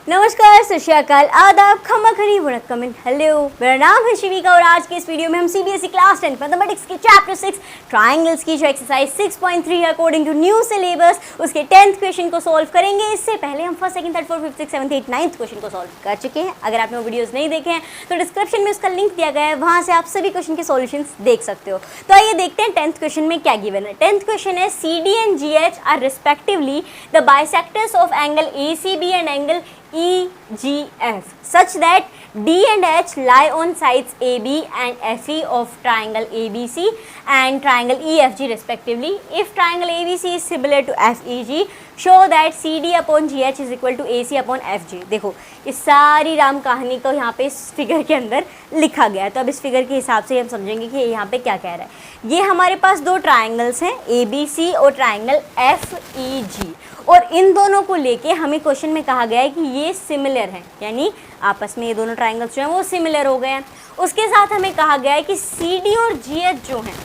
नमस्कार, सत श्री अकाल, आदाब, खम्मा खरी, वणक्कम एंड हेलो। मेरा नाम है शिविका और आज के इस वीडियो में हम सीबीएसई क्लास 10 मैथमेटिक्स के चैप्टर 6 ट्राइंगल्स की जो एक्सरसाइज 6.3 है अकॉर्डिंग टू न्यू सिलेबस उसके 10th क्वेश्चन को सॉल्व करेंगे। इससे पहले हम first, second, third, fourth, fifth, six, seventh, eight, 9th question को सॉल्व कर चुके हैं। अगर आपने वो वीडियोस नहीं देखे हैं तो डिस्क्रिप्शन में उसका लिंक दिया गया है, वहाँ से आप सभी क्वेश्चन के सॉल्यूशंस देख सकते हो। तो आइए देखते हैं 10th क्वेश्चन में क्या गिवन है। 10th क्वेश्चन है CD and GH are respectively the bisectors of angle ACB and angle EGF such that D and H lie on sides AB and FE of triangle ABC and triangle EFG respectively. If triangle ABC is similar to FEG, show that CD upon GH is equal to AC upon FG. देखो इस सारी राम कहानी को यहाँ पे इस figure के अंदर लिखा गया है, तो अब इस फिगर के हिसाब से हम समझेंगे कि यहाँ पे क्या कह रहा है। ये हमारे पास दो ट्राइंगल्स हैं ABC और ट्राइंगल FEG, और इन दोनों को लेके हमें क्वेश्चन में कहा गया है कि ये सिमिलर हैं, यानी आपस में ये दोनों ट्राइंगल्स जो हैं वो सिमिलर हो गए हैं। उसके साथ हमें कहा गया है कि CD और GH जो हैं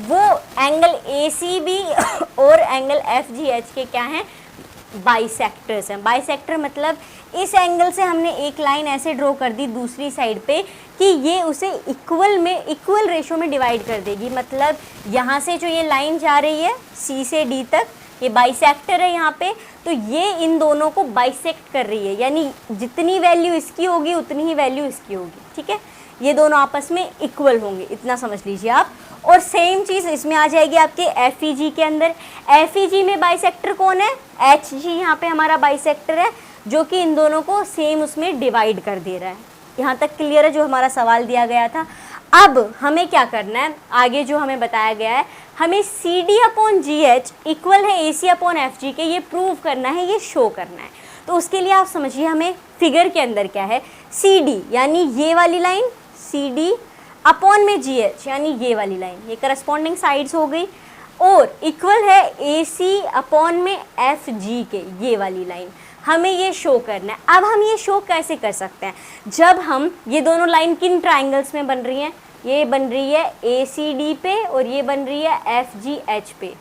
वो एंगल ACB और एंगल FGH के क्या हैं, बाइसेक्टर्स हैं। बाइसेक्टर मतलब इस एंगल से हमने एक लाइन ऐसे ड्रॉ कर दी दूसरी साइड पे कि ये उसे इक्वल रेशो में डिवाइड कर देगी। मतलब यहाँ से जो ये लाइन जा रही है C से D तक, ये बाइसेक्टर है यहाँ पे, तो ये इन दोनों को बाइसेक्ट कर रही है, यानी जितनी वैल्यू इसकी होगी उतनी ही वैल्यू इसकी होगी। ठीक है, ये दोनों आपस में इक्वल होंगे, इतना समझ लीजिए आप। और सेम चीज़ इसमें आ जाएगी आपके FEG के अंदर। FEG में बाइसेक्टर कौन है, HG यहाँ पे हमारा बाइसेक्टर है जो कि इन दोनों को सेम उसमें डिवाइड कर दे रहा है। यहाँ तक क्लियर है जो हमारा सवाल दिया गया था। अब हमें क्या करना है, आगे जो हमें बताया गया है, हमें CD अपॉन GH इक्वल है AC अपॉन FG के, ये प्रूव करना है, ये शो करना है। तो उसके लिए आप समझिए हमें फिगर के अंदर क्या है, CD यानी ये वाली लाइन CD अपॉन में GH यानी ये वाली लाइन, ये करस्पॉन्डिंग साइड्स हो गई, और इक्वल है AC अपॉन में FG के, ये वाली लाइन। हमें ये शो करना है। अब हम ये शो कैसे कर सकते हैं, जब हम ये दोनों लाइन किन ट्राइंगल्स में बन रही हैं, ये बन रही है ACD पे और ये बन रही है FGH पे।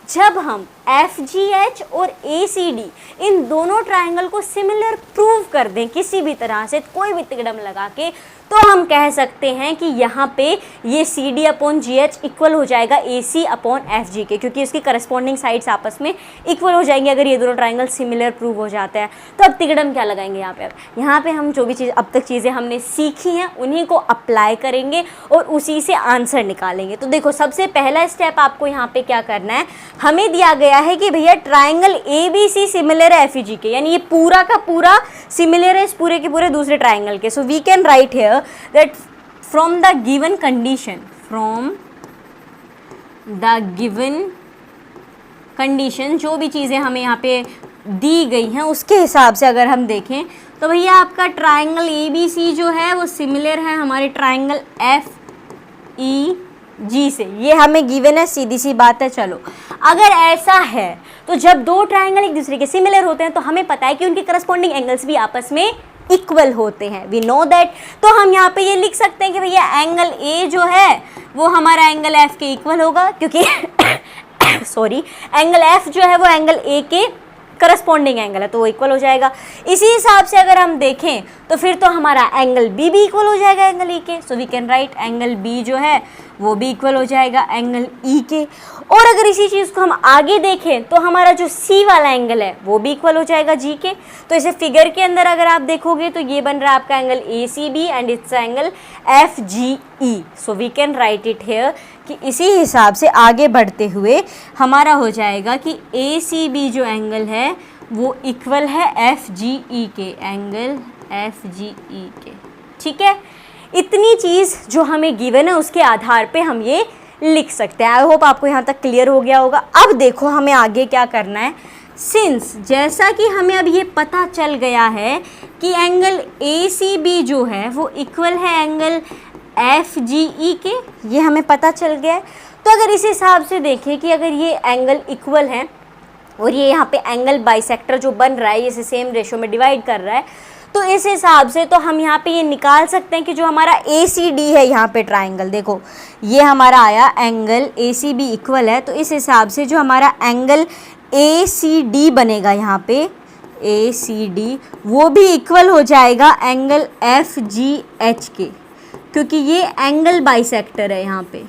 जब हम FGH और ACD इन दोनों ट्राइंगल को सिमिलर प्रूव कर दें किसी भी तरह से, कोई भी तिकड़म लगा के, तो हम कह सकते हैं कि यहाँ पे ये CD अपॉन GH इक्वल हो जाएगा AC अपॉन FG के, क्योंकि इसकी करस्पॉन्डिंग साइड्स आपस में इक्वल हो जाएंगे अगर ये दोनों ट्राइंगल सिमिलर प्रूव हो जाता है। तो अब तिकड़म क्या लगाएंगे यहाँ पे, अब यहाँ पे हम जो भी चीज़ अब तक चीज़ें हमने सीखी हैं उन्हीं को अप्लाई करेंगे और उसी से आंसर निकालेंगे। तो देखो सबसे पहला स्टेप आपको यहाँ पे क्या करना है, हमें दिया गया है कि भैया ट्राइंगल ABC सिमिलर है FEG के, यानी ये पूरा का पूरा सिमिलर है इस पूरे के पूरे दूसरे ट्राइंगल के। So we can write here that from the given condition जो भी चीज़ें हमें यहाँ पे दी गई हैं उसके हिसाब से अगर हम देखें तो भैया आपका ट्राइंगल ABC जो है वो सिमिलर है हमारे ट्राइंगल FEG से, ये हमें गिवन है, सीधी सी बात है। चलो अगर ऐसा है तो जब दो ट्राइंगल एक दूसरे के सिमिलर होते हैं तो हमें पता है कि उनके करस्पॉन्डिंग एंगल्स भी आपस में इक्वल होते हैं, वी नो दैट। तो हम यहाँ पे ये लिख सकते हैं कि भैया एंगल A जो है वो हमारा एंगल F के इक्वल होगा, क्योंकि सॉरी एंगल F जो है वो एंगल A के करस्पॉन्डिंग एंगल है, तो वो इक्वल हो जाएगा। इसी हिसाब से अगर हम देखें तो फिर तो हमारा एंगल B भी इक्वल हो जाएगा एंगल E के। So we can write angle B जो है वो भी इक्वल हो जाएगा एंगल E के। और अगर इसी चीज़ को हम आगे देखें तो हमारा जो C वाला एंगल है वो भी इक्वल हो जाएगा G के। तो इसे फिगर के अंदर अगर आप देखोगे तो ये बन रहा है आपका angle ACB and it's angle FGE। So we can write it here कि इसी हिसाब से आगे बढ़ते हुए हमारा हो जाएगा कि ACB जो एंगल है वो इक्वल है FGE के, एंगल FGE के। ठीक है, इतनी चीज़ जो हमें गिवन है उसके आधार पे हम ये लिख सकते हैं। आई होप आपको यहाँ तक क्लियर हो गया होगा। अब देखो हमें आगे क्या करना है, सिंस जैसा कि हमें अब ये पता चल गया है कि एंगल ACB जो है वो इक्वल है एंगल FGE के, ये हमें पता चल गया है। तो अगर इस हिसाब से देखें कि अगर ये एंगल इक्वल है और ये यहाँ पे एंगल बाइसेक्टर जो बन रहा है इसे सेम रेशो में डिवाइड कर रहा है, तो इस हिसाब से तो हम यहाँ पे ये निकाल सकते हैं कि जो हमारा ACD है यहाँ पे ट्राइंगल, देखो ये हमारा आया एंगल ACB इक्वल है, तो इस हिसाब से जो हमारा एंगल ACD बनेगा यहाँ पे ACD वो भी इक्वल हो जाएगा एंगल FGH के, क्योंकि ये एंगल बाइसेक्टर है यहाँ पे,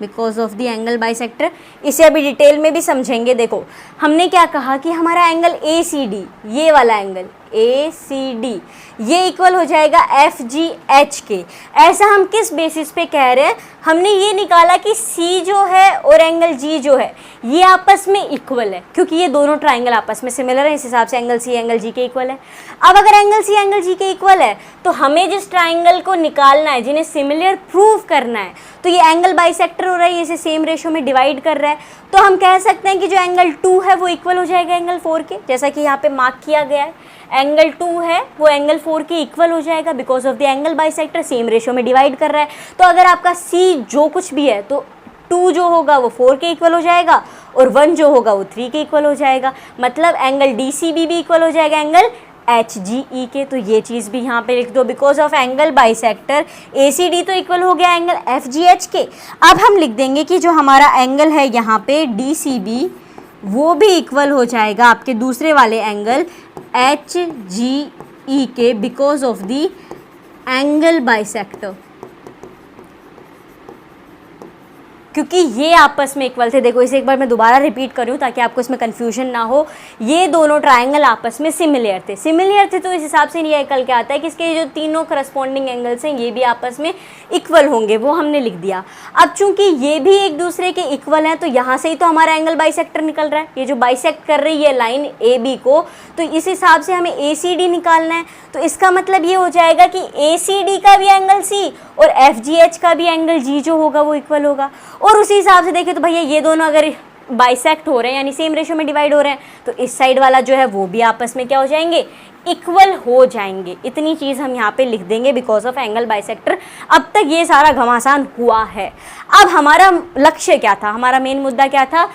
because of the angle bisector. इसे अभी डिटेल में भी समझेंगे। देखो हमने क्या कहा कि हमारा एंगल ACD, ये वाला एंगल ACD ये इक्वल हो जाएगा FGH के। ऐसा हम किस बेसिस पे कह रहे हैं? हमने ये निकाला कि C जो है और एंगल G जो है ये आपस में इक्वल है, क्योंकि ये दोनों ट्राइंगल आपस में सिमिलर है, इस हिसाब से एंगल C एंगल G के इक्वल है। अब अगर एंगल C एंगल G के इक्वल है तो हमें जिस ट्राइंगल को निकालना है, जिन्हें सिमिलर प्रूव करना है, तो ये एंगल बाइसेक्टर हो रहा है, इसे सेम रेशो में डिवाइड कर रहा है, तो हम कह सकते हैं कि जो एंगल 2 है वो इक्वल हो जाएगा एंगल 4 के, जैसा कि यहाँ पे मार्क किया गया है। एंगल 2 है वो एंगल 4 के इक्वल हो जाएगा, because of the angle bisector same ratio में डिवाइड कर रहा है। तो अगर आपका C जो कुछ भी है तो 2 जो होगा वो 4 के इक्वल हो जाएगा और 1 जो होगा वो 3 के इक्वल हो जाएगा। मतलब एंगल DCB भी इक्वल हो जाएगा एंगल HGE के। तो ये चीज़ भी यहाँ पे लिख दो, because of angle bisector ACD तो इक्वल हो गया एंगल FGH के। अब हम लिख देंगे कि जो हमारा एंगल है यहाँ पे DCB वो भी इक्वल हो जाएगा आपके दूसरे वाले एंगल HGE के, because of the angle bisector, क्योंकि ये आपस में इक्वल थे। देखो इसे एक बार मैं दोबारा रिपीट कर रही हूँ ताकि आपको इसमें कन्फ्यूजन ना हो। ये दोनों ट्राइंगल आपस में सिमिलर थे तो इस हिसाब से ये निकल के आता है कि इसके जो तीनों करस्पॉन्डिंग एंगल्स हैं ये भी आपस में इक्वल होंगे, वो हमने लिख दिया। अब चूंकि ये भी एक दूसरे के इक्वल हैं तो यहाँ से ही तो हमारा एंगल बाइसेक्टर निकल रहा है, ये जो बाइसेक्ट कर रही है लाइन AB को, तो इस हिसाब से हमें ACD निकालना है। तो इसका मतलब ये हो जाएगा कि ACD का भी एंगल C और FGH का भी एंगल G जो होगा वो इक्वल होगा। और उसी हिसाब से देखें तो भैया ये दोनों अगर बाइसेक्ट हो रहे हैं यानी सेम रेशो में डिवाइड हो रहे हैं तो इस साइड वाला जो है वो भी आपस में क्या हो जाएंगे? इक्वल हो जाएंगे। इतनी चीज़ हम यहाँ पे लिख देंगे बिकॉज ऑफ एंगल बाइसेक्टर। अब तक ये सारा घमासान हुआ है। अब हमारा लक्ष्य क्या था, हमारा मेन मुद्दा क्या था?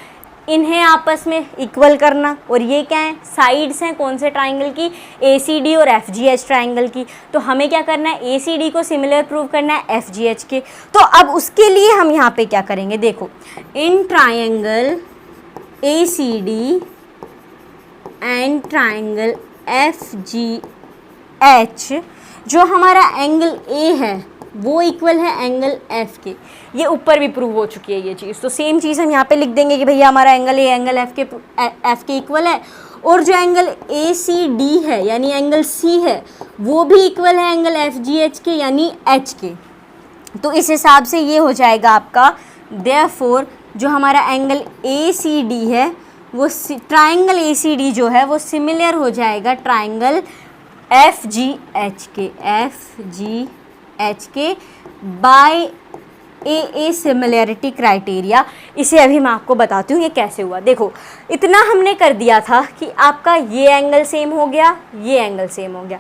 इन्हें आपस में इक्वल करना। और ये क्या है? साइड्स हैं कौन से ट्राइंगल की? ACD और FGH ट्राइंगल की। तो हमें क्या करना है? ACD को सिमिलर प्रूव करना है FGH के। तो अब उसके लिए हम यहाँ पे क्या करेंगे? देखो in triangle ACD and triangle FGH जो हमारा एंगल A है वो इक्वल है एंगल F के। ये ऊपर भी प्रूव हो चुकी है ये चीज़, तो सेम चीज़ हम यहाँ पे लिख देंगे कि भैया हमारा एंगल A एंगल F के इक्वल है, और जो एंगल ACD है यानी एंगल C है वो भी इक्वल है एंगल FGH के यानी H के। तो इस हिसाब से ये हो जाएगा आपका देयरफॉर जो हमारा एंगल ACD है वो ट्राइंगल ACD जो है वो सिमिलर हो जाएगा ट्राइंगल FGH के बाय AA सिमिलैरिटी क्राइटेरिया। इसे अभी मैं आपको बताती हूँ ये कैसे हुआ। देखो इतना हमने कर दिया था कि आपका ये एंगल सेम हो गया, ये एंगल सेम हो गया।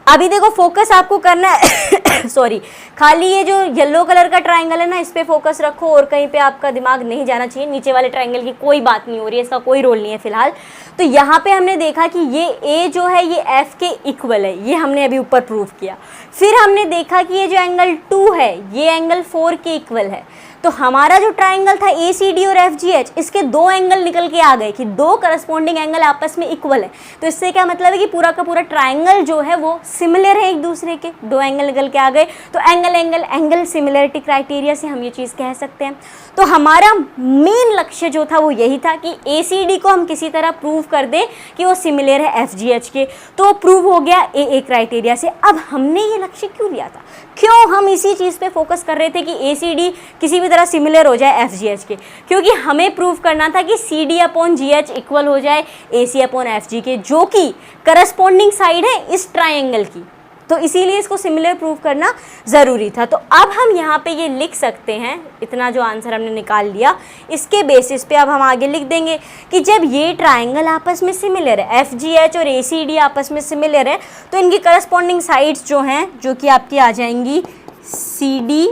अभी देखो फोकस आपको करना है सॉरी, खाली ये जो येलो कलर का ट्राइंगल है ना इस पे फोकस रखो और कहीं पे आपका दिमाग नहीं जाना चाहिए। नीचे वाले ट्राइंगल की कोई बात नहीं हो रही है, इसका कोई रोल नहीं है फिलहाल। तो यहाँ पे हमने देखा कि ये A जो है ये F के इक्वल है, ये हमने अभी ऊपर प्रूव किया। फिर हमने देखा कि ये जो एंगल 2 है ये एंगल 4 के इक्वल है। तो हमारा जो ट्राइंगल था ACD और FGH इसके दो एंगल निकल के आ गए कि दो करस्पॉन्डिंग एंगल आपस में इक्वल है। तो इससे क्या मतलब है कि पूरा का पूरा ट्राइंगल जो है वो सिमिलर है एक दूसरे के, दो एंगल निकल के आ गए। तो एंगल सिमिलरिटी क्राइटेरिया से हम ये चीज़ कह सकते हैं। तो हमारा मेन लक्ष्य जो था वो यही था कि ACD को हम किसी तरह प्रूव कर दें कि वो सिमिलर है FGH के। तो वो प्रूव हो गया AA क्राइटेरिया से। अब हमने ये लक्ष्य क्यों लिया था, क्यों हम इसी चीज़ पे फोकस कर रहे थे कि ACD किसी भी तरह सिमिलर हो जाए FGH के? क्योंकि हमें प्रूव करना था कि CD अपॉन GH इक्वल हो जाए AC अपॉन FG के, जो कि करस्पॉन्डिंग साइड है इस ट्राइंगल की। तो इसीलिए इसको सिमिलर प्रूव करना ज़रूरी था। तो अब हम यहाँ पे ये लिख सकते हैं, इतना जो आंसर हमने निकाल लिया इसके बेसिस पे अब हम आगे लिख देंगे कि जब ये ट्राइंगल आपस में सिमिलर है, FGH और ACD आपस में सिमिलर है, तो इनकी करस्पॉन्डिंग साइड्स जो हैं जो कि आपकी आ जाएंगी CD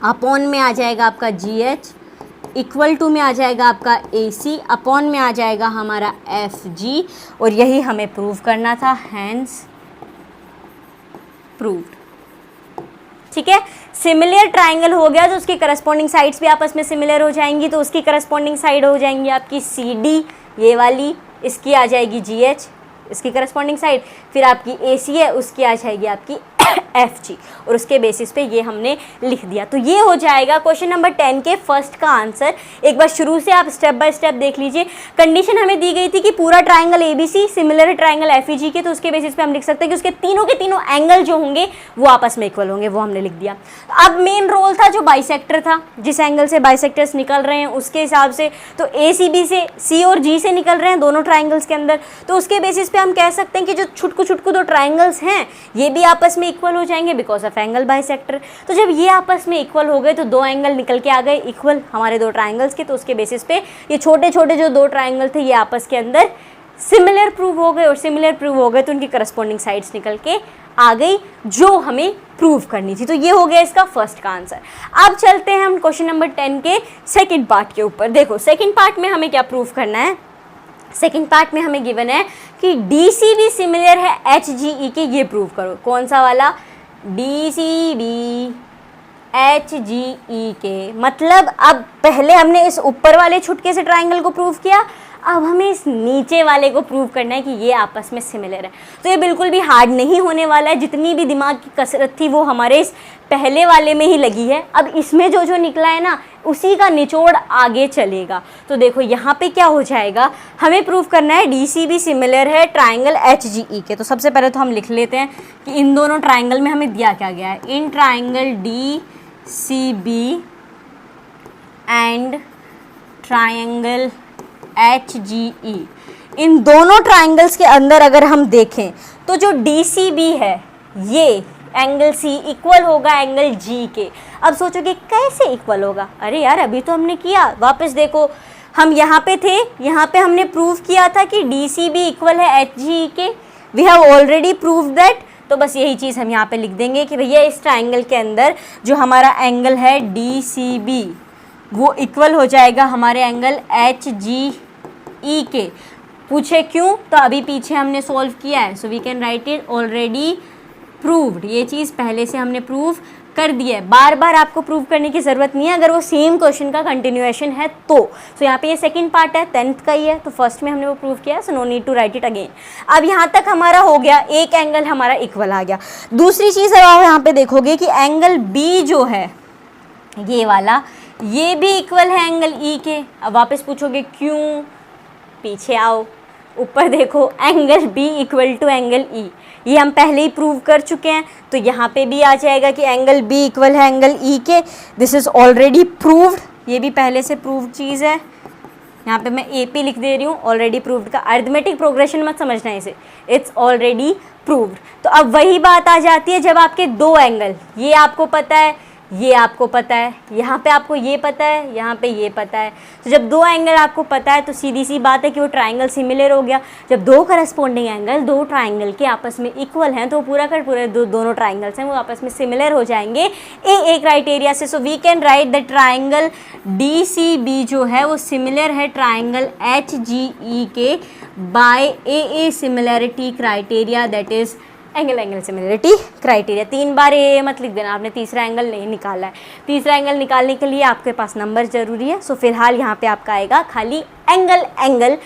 अपॉन में आ जाएगा आपका GH, इक्वल टू में आ जाएगा आपका AC, अपॉन में आ जाएगा हमारा FG, और यही हमें प्रूव करना था, हैंस प्रूव्ड। ठीक है, सिमिलर ट्राइंगल हो गया तो उसकी करस्पॉन्डिंग साइड्स भी आपस में सिमिलर हो जाएंगी। तो उसकी करस्पॉन्डिंग साइड हो जाएंगी आपकी CD ये वाली इसकी आ जाएगी GH, इसकी करस्पॉन्डिंग साइड, फिर आपकी AC है उसकी आ जाएगी आपकी FG, और उसके बेसिस पे ये हमने लिख दिया। तो ये हो जाएगा क्वेश्चन नंबर 10 के फर्स्ट का आंसर। एक बार शुरू से आप स्टेप बाय स्टेप देख लीजिए। कंडीशन हमें दी गई थी कि पूरा ट्राइंगल ABC सिमिलर है ट्राइंगल FEG के, तो उसके बेसिस पे हम लिख सकते हैं कि उसके तीनों के तीनों एंगल जो होंगे वो आपस में इक्वल होंगे, वो हमने लिख दिया। अब मेन रोल था जो बाइसेक्टर था, जिस एंगल से बाइसेक्टर्स निकल रहे हैं उसके हिसाब से, तो ACB से C और G से निकल रहे हैं दोनों ट्राइंगल्स के अंदर, तो उसके बेसिस पे हम कह सकते हैं कि जो छुटकू छुटकू दो ट्राइंगल्स हैं ये भी आपस में इक्वल हो जाएंगे बिकॉज ऑफ एंगल बाइसेक्टर। तो जब ये आपस में इक्वल हो गए तो दो एंगल निकल के आ गए इक्वल हमारे दो ट्राइंगल्स के, तो उसके बेसिस पे ये छोटे छोटे जो दो ट्राइंगल थे ये आपस के अंदर सिमिलर प्रूव हो गए, और सिमिलर प्रूव हो गए तो उनकी करस्पॉन्डिंग साइड्स निकल के आ गई जो हमें प्रूव करनी थी। तो ये हो गया इसका फर्स्ट का आंसर। अब चलते हैं हम क्वेश्चन नंबर 10 के सेकंड पार्ट के ऊपर। देखो सेकंड पार्ट में हमें क्या प्रूव करना है। सेकंड पार्ट में हमें गिवन है कि DCB सिमिलर है HGE के, ये प्रूव करो। कौन सा वाला? DCB HGE के। मतलब अब पहले हमने इस ऊपर वाले छुटके से ट्राइंगल को प्रूव किया, अब हमें इस नीचे वाले को प्रूव करना है कि ये आपस में सिमिलर है। तो ये बिल्कुल भी हार्ड नहीं होने वाला है, जितनी भी दिमाग की कसरत थी वो हमारे इस पहले वाले में ही लगी है। अब इसमें जो जो निकला है ना उसी का निचोड़ आगे चलेगा। तो देखो यहाँ पे क्या हो जाएगा, हमें प्रूव करना है DCB सिमिलर है ट्राइंगल HGE के। तो सबसे पहले तो हम लिख लेते हैं कि इन दोनों ट्राइंगल में हमें दिया क्या गया है। In triangle DCB and triangle HGE, इन दोनों ट्राइंगल्स के अंदर अगर हम देखें तो जो DCB है ये एंगल C इक्वल होगा एंगल G के। अब सोचोगे कैसे इक्वल होगा? अरे यार अभी तो हमने किया, वापस देखो हम यहाँ पे थे, यहाँ पे हमने प्रूव किया था कि DCB इक्वल है HGE के। We have already prove that. तो बस यही चीज़ हम यहाँ पे लिख देंगे कि भैया इस ट्राइंगल के अंदर जो हमारा एंगल है DCB वो इक्वल हो जाएगा हमारे एंगल HGE के। पूछे क्यों? तो अभी पीछे हमने सॉल्व किया है, so we can write it already proved. ये चीज़ पहले से हमने प्रूव कर दिया है, बार बार आपको प्रूव करने की ज़रूरत नहीं है अगर वो सेम क्वेश्चन का कंटिन्यूएशन है तो। सो यहाँ पे ये सेकंड पार्ट है, 10th का ही है, तो फर्स्ट में हमने वो प्रूव किया, so no need to write it again. अब यहाँ तक हमारा हो गया, एक एंगल हमारा इक्वल आ गया। दूसरी चीज़ है आप यहाँ पे देखोगे कि एंगल B जो है ये वाला, ये भी इक्वल है एंगल E के। अब वापस पूछोगे क्यों? पीछे आओ, ऊपर देखो, angle B equal to angle E, ये हम पहले ही प्रूव कर चुके हैं। तो यहाँ पे भी आ जाएगा कि एंगल B इक्वल है एंगल E के। दिस इज़ ऑलरेडी प्रूव्ड, ये भी पहले से प्रूव्ड चीज़ है। यहाँ पे मैं AP लिख दे रही हूँ, ऑलरेडी प्रूव्ड का। अरिथमेटिक प्रोग्रेशन मत समझना इसे, इट्स ऑलरेडी प्रूव्ड। तो अब वही बात आ जाती है जब आपके दो एंगल, ये आपको पता है, ये आपको पता है, यहाँ पे आपको ये पता है, यहाँ पे ये पता है। तो जब दो एंगल आपको पता है तो सीधी सी बात है कि वो ट्राइंगल सिमिलर हो गया। जब दो करस्पॉन्डिंग एंगल दो ट्राइंगल के आपस में इक्वल हैं तो पूरा कर पूरे दोनों ट्राइंगल्स हैं वो आपस में सिमिलर हो जाएंगे ए क्राइटेरिया से। So we can write the triangle DCB जो है वो सिमिलर है ट्राइंगल HGE के by a similarity criteria, that is angle similarity criteria. 3 बार ये मत लिख देना, आपने तीसरा एंगल नहीं निकाला है। तीसरा एंगल निकालने के लिए आपके पास नंबर ज़रूरी है। सो फिलहाल यहाँ पे आपका आएगा खाली एंगल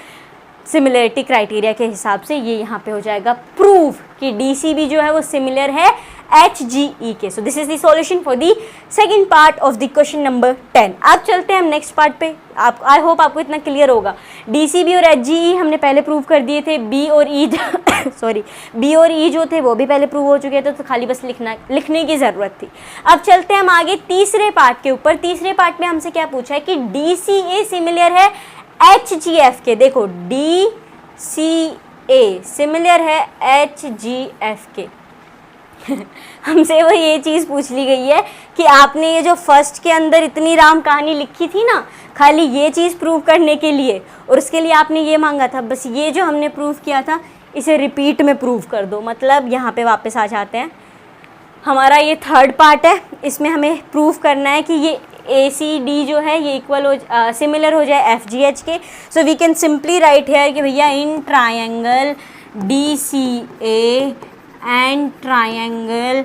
सिमिलरिटी क्राइटेरिया के हिसाब से ये यहाँ पे हो जाएगा प्रूफ कि DCB जो है वो सिमिलर है HGE के। So this is the solution for the second part of the question number 10। अब चलते हैं हम नेक्स्ट पार्ट पे। आप आई होप आपको इतना क्लियर होगा। DCB और HGE हमने पहले प्रूव कर दिए थे। B और E जो थे वो भी पहले प्रूव हो चुके थे, तो खाली बस लिखने की ज़रूरत थी। अब चलते हैं हम आगे तीसरे पार्ट के ऊपर। तीसरे पार्ट में हमसे क्या पूछा है कि DCA सिमिलर है HGF के। देखो DCA सिमिलर है HGF के। हमसे वो ये चीज़ पूछ ली गई है कि आपने ये जो फर्स्ट के अंदर इतनी राम कहानी लिखी थी ना खाली ये चीज़ प्रूव करने के लिए, और उसके लिए आपने ये मांगा था, बस ये जो हमने प्रूव किया था इसे रिपीट में प्रूव कर दो। मतलब यहाँ पे वापस आ जाते हैं, हमारा ये थर्ड पार्ट है, इसमें हमें प्रूव करना है कि ये ACD जो है ये इक्वल हो सिमिलर हो जाए FGH के। So we can simply write here कि भैया in triangle DCA and triangle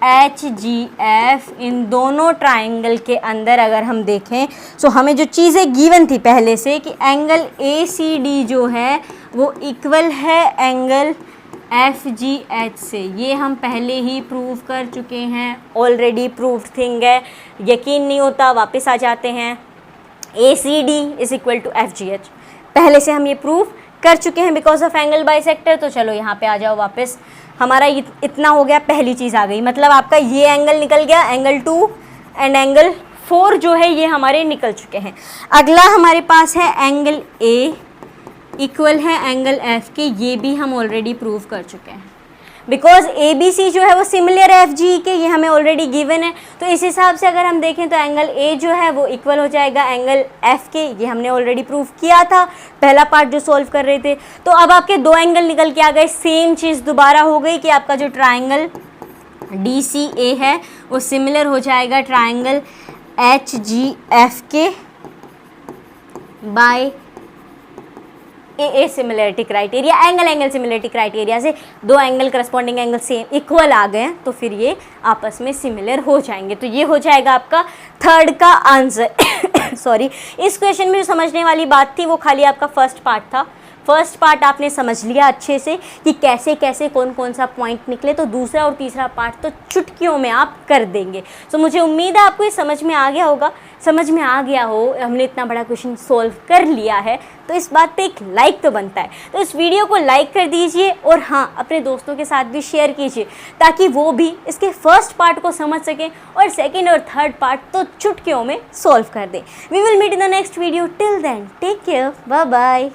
HGF, इन दोनों ट्राइंगल के अंदर अगर हम देखें तो हमें जो चीज़ें गिवन थी पहले से कि एंगल ACD जो है वो इक्वल है एंगल FGH से, ये हम पहले ही प्रूव कर चुके हैं, ऑलरेडी प्रूव्ड थिंग है, यकीन नहीं होता वापस आ जाते हैं। ACD is equal to FGH, पहले से हम ये प्रूव कर चुके हैं बिकॉज ऑफ एंगल बाइसेक्टर। तो चलो यहाँ पे आ जाओ वापस, हमारा इतना हो गया, पहली चीज़ आ गई, मतलब आपका ये एंगल निकल गया, एंगल 2 एंड एंगल 4 जो है ये हमारे निकल चुके हैं। अगला हमारे पास है एंगल A इक्वल है एंगल F के, ये भी हम ऑलरेडी प्रूव कर चुके हैं बिकॉज ABC जो है वो सिमिलर है FG के, ये हमें ऑलरेडी गिवन है। तो इस हिसाब से अगर हम देखें तो एंगल A जो है वो इक्वल हो जाएगा एंगल F के, ये हमने ऑलरेडी प्रूव किया था पहला पार्ट जो सॉल्व कर रहे थे। तो अब आपके दो एंगल निकल के आ गए, सेम चीज़ दोबारा हो गई कि आपका जो ट्राइंगल DCA है वो सिमिलर हो जाएगा ट्राइंगल HGF के by AA similarity criteria, angle similarity criteria से दो angle corresponding angle same equal आ गए हैं तो फिर ये आपस में सिमिलर हो जाएंगे। तो ये हो जाएगा आपका थर्ड का आंसर। सॉरी, इस क्वेश्चन में जो समझने वाली बात थी वो खाली आपका फर्स्ट पार्ट था। फर्स्ट पार्ट आपने समझ लिया अच्छे से कि कैसे कैसे कौन कौन सा पॉइंट निकले, तो दूसरा और तीसरा पार्ट तो चुटकियों में आप कर देंगे। तो मुझे उम्मीद है आपको ये समझ में आ गया होगा, समझ में आ गया हो, हमने इतना बड़ा क्वेश्चन सॉल्व कर लिया है तो इस बात पे एक लाइक तो बनता है। तो इस वीडियो को लाइक कर दीजिए और हाँ, अपने दोस्तों के साथ भी शेयर कीजिए ताकि वो भी इसके फर्स्ट पार्ट को समझ सकें और सेकेंड और थर्ड पार्ट तो चुटकियों में सॉल्व कर दें। We will meet in the next video, till then take care, bye bye.